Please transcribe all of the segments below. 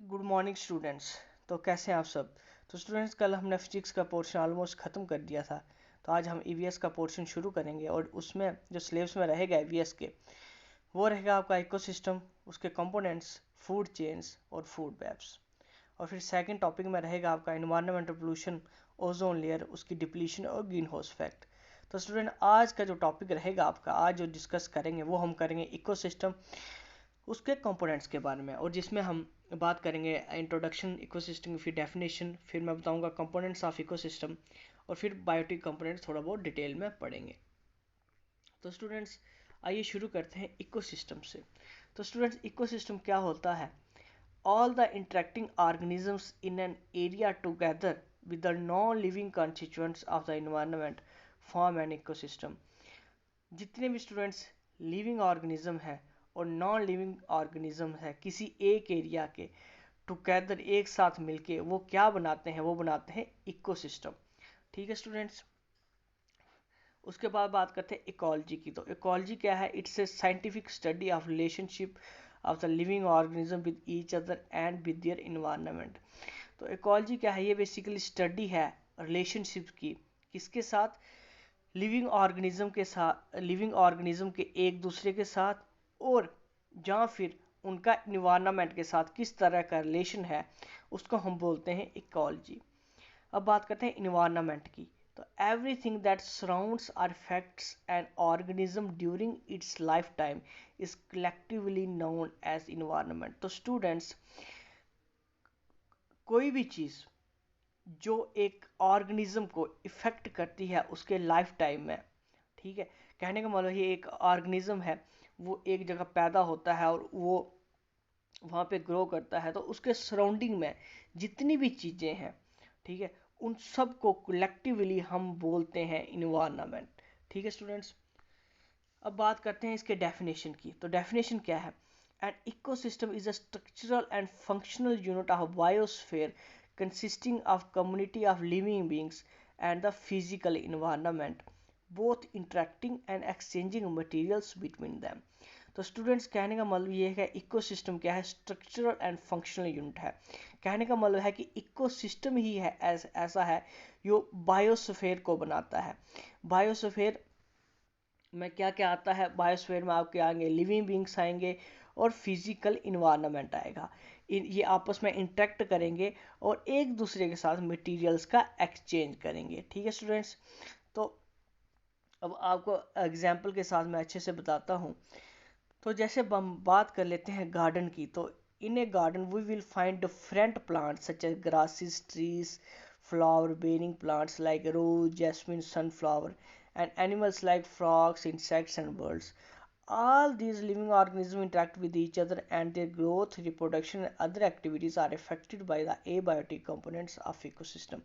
Good morning students. तो कैसे हैं आप सब। तो स्टूडेंट्स, कल हमने फिजिक्स का पोर्शन ऑलमोस्ट ख़त्म कर दिया था। तो आज हम ईवीएस का पोर्शन शुरू करेंगे और उसमें जो सिलेबस में रहेगा ईवीएस के, वो रहेगा आपका इकोसिस्टम, उसके कंपोनेंट्स, फूड चेन्स और फूड वेब्स। और फिर सेकंड टॉपिक में रहेगा आपका एनवायरमेंटल पोल्यूशन, ओजोन लेयर, उसकी डिप्लीशन और ग्रीन हाउस इफेक्ट। तो स्टूडेंट, आज का जो टॉपिक रहेगा आपका, आज जो डिस्कस करेंगे वो हम करेंगे इकोसिस्टम, उसके कंपोनेंट्स के बारे में, और जिसमें हम बात करेंगे इंट्रोडक्शन इकोसिस्टम की, फिर डेफिनेशन, फिर मैं बताऊंगा कंपोनेंट्स ऑफ इकोसिस्टम, और फिर बायोटिक कंपोनेंट्स थोड़ा बहुत डिटेल में पढ़ेंगे। तो स्टूडेंट्स, आइए शुरू करते हैं इकोसिस्टम से। तो स्टूडेंट्स, इकोसिस्टम क्या होता है? All the interacting organisms in an area together with the non-living constituents of the environment form an ecosystem। जितने भी स्टूडेंट्स लिविंग ऑर्गेनिज्म है और नॉन लिविंग ऑर्गेनिज्म है किसी एक एरिया के, टुगेदर एक साथ मिलके वो क्या बनाते हैं? वो बनाते हैं इकोसिस्टम। ठीक है स्टूडेंट्स। उसके बाद बात करते हैं इकोलॉजी की। तो इकोलॉजी क्या है? It's a scientific study of relationship of the living organism with each other and with their environment. तो इकोलॉजी क्या है? ये बेसिकली स्टडी है रिलेशनशिप की, किसके साथ? लिविंग ऑर्गेनिज्म के साथ, लिविंग ऑर्गेनिज्म के एक दूसरे के साथ, और या फिर उनका इन्वायरमेंट के साथ किस तरह का रिलेशन है, उसको हम बोलते हैं इकोलॉजी। अब बात करते हैं इन्वायरमेंट की। तो एवरीथिंग दैट सराउंड्स और affects an organism during its life time is collectively known as environment. तो स्टूडेंट्स, कोई भी चीज़ जो एक ऑर्गेनिज्म को इफेक्ट करती है उसके लाइफ टाइम में, ठीक है, कहने का मतलब ये एक ऑर्गेनिज्म है, वो एक जगह पैदा होता है और वो वहाँ पे ग्रो करता है, तो उसके सराउंडिंग में जितनी भी चीज़ें हैं, ठीक है, उन सब को कलेक्टिवली हम बोलते हैं इन्वायरमेंट। ठीक है स्टूडेंट्स। अब बात करते हैं इसके डेफिनेशन की। तो डेफिनेशन क्या है? An ecosystem is a structural and functional unit of biosphere consisting of community of living beings and the physical environment, both interacting and exchanging materials between them। तो स्टूडेंट्स, कहने का मतलब ये है कि इकोसिस्टम क्या है? स्ट्रक्चरल एंड फंक्शनल यूनिट है। कहने का मतलब है कि इकोसिस्टम ही है ऐसा है जो बायोस्फीयर को बनाता है। बायोस्फीयर में क्या क्या आता है? बायोस्फीयर में आपके आएंगे लिविंग बींग्स आएंगे और फिजिकल इन्वायरमेंट आएगा। ये आपस में इंटरेक्ट करेंगे और एक दूसरे के साथ मटेरियल्स का एक्सचेंज करेंगे। ठीक है स्टूडेंट्स। तो अब आपको एग्जांपल के साथ मैं अच्छे से बताता हूँ। तो जैसे हम बात कर लेते हैं गार्डन की। तो in a garden we will find different plants such as grasses, trees, flower bearing plants like rose, jasmine, sunflower, and animals like frogs, insects, and birds. All these living organisms interact with each other, and their growth, reproduction, and other activities are affected by the abiotic components of ecosystem.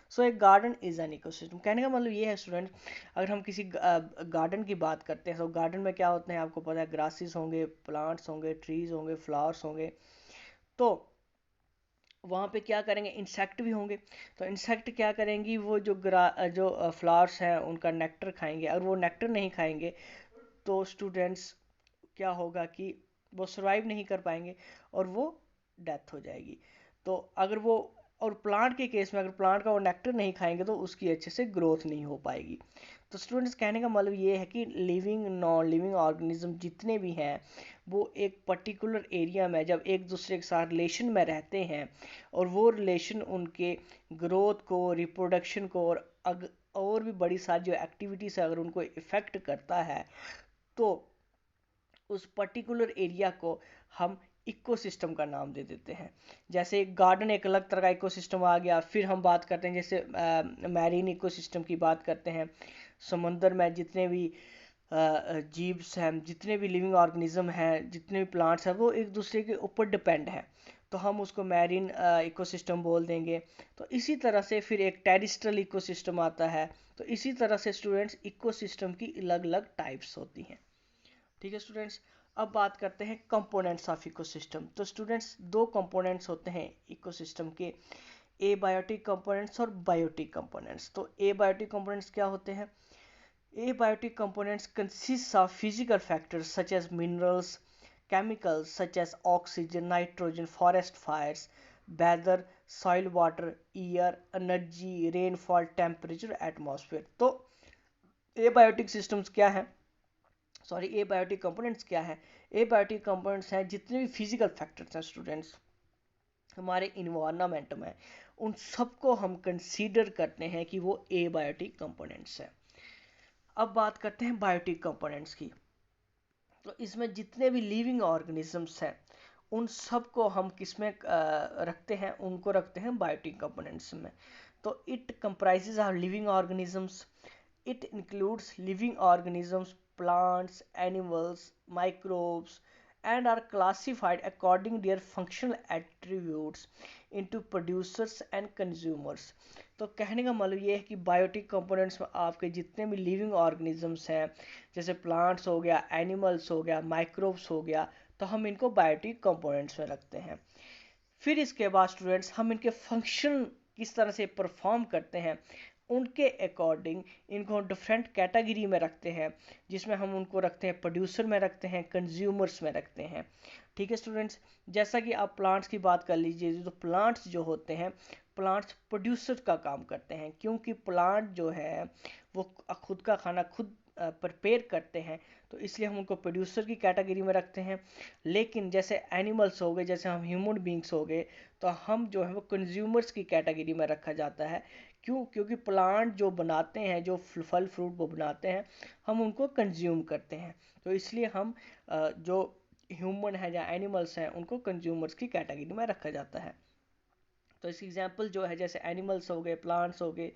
So a garden is an ecosystem। कहने का मतलब ये है student, अगर हम किसी garden की बात करते हैं तो गार्डन में क्या होते हैं आपको पता है? ग्रासेस होंगे, प्लांट्स होंगे, ट्रीज होंगे, फ्लावर्स होंगे। तो वहाँ पे क्या करेंगे? इंसेक्ट भी होंगे। तो इंसेक्ट क्या करेंगी? वो जो फ्लावर्स हैं उनका नेक्टर खाएंगे। और वो नेक्टर नहीं खाएंगे तो स्टूडेंट्स क्या होगा कि वो सर्वाइव नहीं कर पाएंगे और वो डेथ हो जाएगी। तो अगर वो, और प्लांट के केस में अगर प्लांट का वो नेक्टर नहीं खाएंगे तो उसकी अच्छे से ग्रोथ नहीं हो पाएगी। तो स्टूडेंट्स, कहने का मतलब ये है कि लिविंग नॉन लिविंग ऑर्गेनिज्म जितने भी हैं वो एक पर्टिकुलर एरिया में जब एक दूसरे के साथ रिलेशन में रहते हैं, और वो रिलेशन उनके ग्रोथ को, रिप्रोडक्शन को, और भी बड़ी सारी जो एक्टिविटीज़ है अगर उनको इफ़ेक्ट करता है, तो उस पर्टिकुलर एरिया को हम इकोसिस्टम का नाम दे देते हैं। जैसे गार्डन एक अलग तरह का इकोसिस्टम आ गया। फिर हम बात करते हैं जैसे मैरीन इकोसिस्टम की बात करते हैं। समंदर में जितने भी जीव्स हैं, जितने भी लिविंग ऑर्गेनिज्म हैं, जितने भी प्लांट्स हैं, वो एक दूसरे के ऊपर डिपेंड है, तो हम उसको मैरीन इकोसिस्टम बोल देंगे। तो इसी तरह से फिर एक टेरेस्ट्रियल इकोसिस्टम आता है। तो इसी तरह से स्टूडेंट्स इकोसिस्टम की अलग अलग टाइप्स होती हैं। ठीक है स्टूडेंट्स। अब बात करते हैं कंपोनेंट्स ऑफ इकोसिस्टम। तो स्टूडेंट्स, दो कंपोनेंट्स होते हैं इकोसिस्टम के, एबायोटिक कंपोनेंट्स और बायोटिक कंपोनेंट्स। तो एबायोटिक कंपोनेंट्स क्या होते हैं? Abiotic components consist of physical factors such as minerals, chemicals such as oxygen, nitrogen, forest fires, weather, soil, water, air, energy, rainfall, temperature, atmosphere। तो abiotic systems क्या है, sorry abiotic components क्या है? Abiotic components हैं जितने भी physical factors हैं students हमारे इन्वायरमेंट में, उन सबको हम कंसीडर करते हैं कि वो एबायोटिक कंपोनेंट्स हैं। अब बात करते हैं बायोटिक कंपोनेंट्स की। तो इसमें जितने भी लिविंग ऑर्गेनिजम्स हैं उन सब को हम किस में रखते हैं, उनको रखते हैं बायोटिक कंपोनेंट्स में। तो it comprises of living organisms, it includes living organisms, plants, animals, microbes, and are classified according their functional attributes into producers and consumers। तो कहने का मतलब ये है कि बायोटिक कंपोनेंट्स में आपके जितने भी लिविंग ऑर्गेनिजम्स हैं, जैसे प्लांट्स हो गया, एनिमल्स हो गया, माइक्रोब्स हो गया, तो हम इनको बायोटिक कंपोनेंट्स में रखते हैं। फिर इसके बाद स्टूडेंट्स हम इनके फंक्शन किस तरह से परफॉर्म करते हैं, उनके अकॉर्डिंग इनको डिफरेंट कैटेगरी में रखते हैं, जिसमें हम उनको रखते हैं प्रोड्यूसर में रखते हैं, कंज्यूमर्स में रखते हैं। ठीक है स्टूडेंट्स, जैसा कि आप प्लांट्स की बात कर लीजिए, तो प्लांट्स जो होते हैं, प्लांट्स प्रोड्यूसर का काम करते हैं, क्योंकि प्लांट जो है वो खुद का खाना खुद प्रिपेयर करते हैं, तो इसलिए हम उनको प्रोड्यूसर की कैटेगरी में रखते हैं। लेकिन जैसे एनिमल्स हो गए, जैसे हम ह्यूमन बींग्स हो गए, तो हम जो है वो कंज्यूमर्स की कैटेगरी में रखा जाता है। क्यों? क्योंकि प्लांट जो बनाते हैं, जो फल फ्रूट वो बनाते हैं, हम उनको कंज्यूम करते हैं, तो इसलिए हम जो ह्यूमन है या एनिमल्स हैं उनको कंज्यूमर्स की कैटेगरी में रखा जाता है। तो इसकी एग्जांपल जो है, जैसे एनिमल्स हो गए, प्लांट्स हो गए,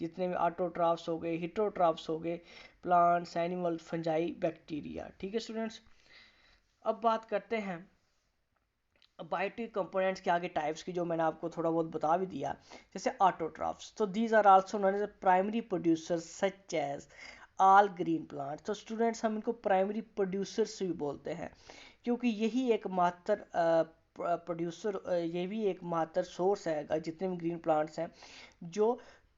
जितने भी ऑटोट्राफ्स हो गए, हिटोट्राफ्स हो गए, प्लांट्स, एनिमल, फंजाई, बैक्टीरिया। ठीक है स्टूडेंट्स, अब बात करते हैं बायोटिक कंपोनेंट्स के आगे टाइप्स की, जो मैंने आपको थोड़ा बहुत बता भी दिया। जैसे ऑटोट्राफ्स, तो these are also known as primary producers such as all green plants. तो स्टूडेंट्स हम इनको प्राइमरी प्रोड्यूसर्स भी बोलते हैं, क्योंकि यही एक मात्र प्रोड्यूसर, ये भी एक मात्र सोर्स है जितने भी ग्रीन प्लांट्स हैं जो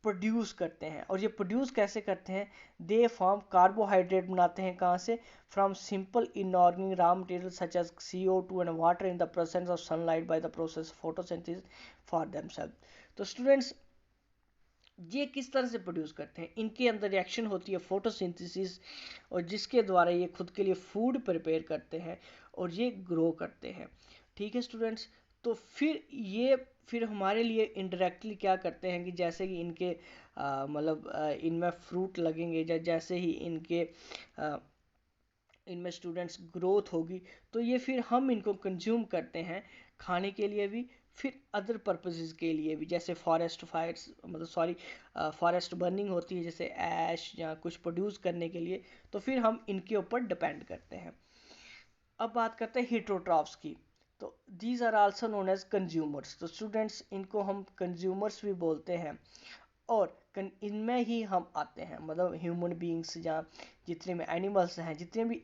प्रोड्यूस करते हैं। और ये प्रोड्यूस कैसे करते हैं? दे फॉर्म कार्बोहाइड्रेट बनाते हैं, कहाँ से? From simple inorganic raw material such as CO2 and water in the presence of sunlight by the process photosynthesis for themselves. तो स्टूडेंट्स ये किस तरह से प्रोड्यूस करते हैं? इनके अंदर रिएक्शन होती है फोटोसिंथेसिस, और जिसके द्वारा ये खुद के लिए फूड प्रिपेयर करते हैं और ये ग्रो करते हैं। ठीक है स्टूडेंट्स, तो फिर हमारे लिए इनडायरेक्टली क्या करते हैं कि जैसे कि इनके मतलब इनमें फ्रूट लगेंगे, जैसे ही इनमें स्टूडेंट्स ग्रोथ होगी, तो ये फिर हम इनको कंज्यूम करते हैं खाने के लिए भी, फिर अदर पर्पसेस के लिए भी, जैसे फॉरेस्ट फायर्स, मतलब सॉरी फॉरेस्ट बर्निंग होती है, जैसे ऐश या कुछ प्रोड्यूस करने के लिए, तो फिर हम इनके ऊपर डिपेंड करते हैं। अब बात करते हैं हीटरोट्रॉफ्स की। तो these are also known as consumers. तो स्टूडेंट्स इनको हम कंज्यूमर्स भी बोलते हैं, और इनमें ही हम आते हैं, मतलब ह्यूमन बीइंग्स या जितने भी एनिमल्स हैं, जितने भी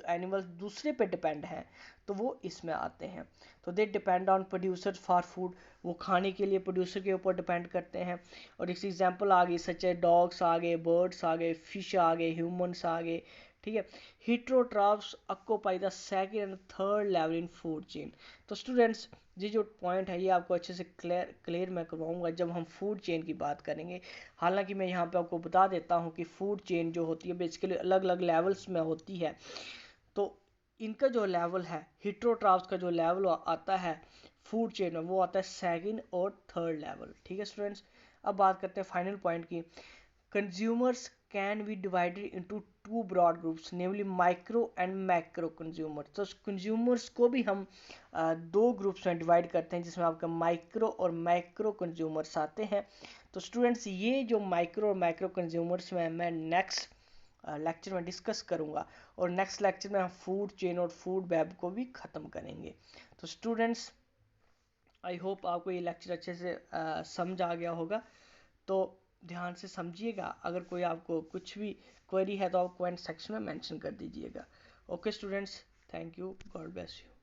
एनिमल्स दूसरे पे डिपेंड हैं, तो वो इसमें आते हैं। तो they depend on producer for food, वो खाने के लिए प्रोड्यूसर के ऊपर डिपेंड करते हैं। और इस एग्जांपल आ गई, सच है डॉग्स आ गए, बर्ड्स आ गए, फिश आ गए, ह्यूमंस आ गए। ठीक है, heterotrophs occupy the second and third level in food chain। तो स्टूडेंट्स ये जो पॉइंट है ये आपको अच्छे से क्लियर मैं करवाऊंगा जब हम फूड चेन की बात करेंगे। हालांकि मैं यहाँ पे आपको बता देता हूँ कि फूड चेन जो होती है बेसिकली अलग अलग लेवल्स में होती है। तो इनका जो लेवल है, heterotrophs का जो लेवल आता है फूड चेन में, वो आता है सेकंड और थर्ड लेवल। ठीक है स्टूडेंट्स, अब बात करते हैं फाइनल पॉइंट की। Consumers can be divided into two broad groups, namely micro and macro consumers। तो consumers को भी हम दो ग्रुप्स में डिवाइड करते हैं, जिसमें आपका माइक्रो और मैक्रो कंज्यूमर्स आते हैं। तो स्टूडेंट्स ये जो माइक्रो और मैक्रो कंज्यूमर्स में मैं नेक्स्ट लेक्चर में डिस्कस करूंगा, और नेक्स्ट लेक्चर में हम फूड चेन और फूड वेब को भी ख़त्म करेंगे। तो स्टूडेंट्स आई होप आपको ये लेक्चर अच्छे से समझ आ गया होगा। तो ध्यान से समझिएगा, अगर कोई आपको कुछ भी क्वेरी है तो आप कमेंट सेक्शन में मेंशन कर दीजिएगा। Okay students, thank you, God bless you.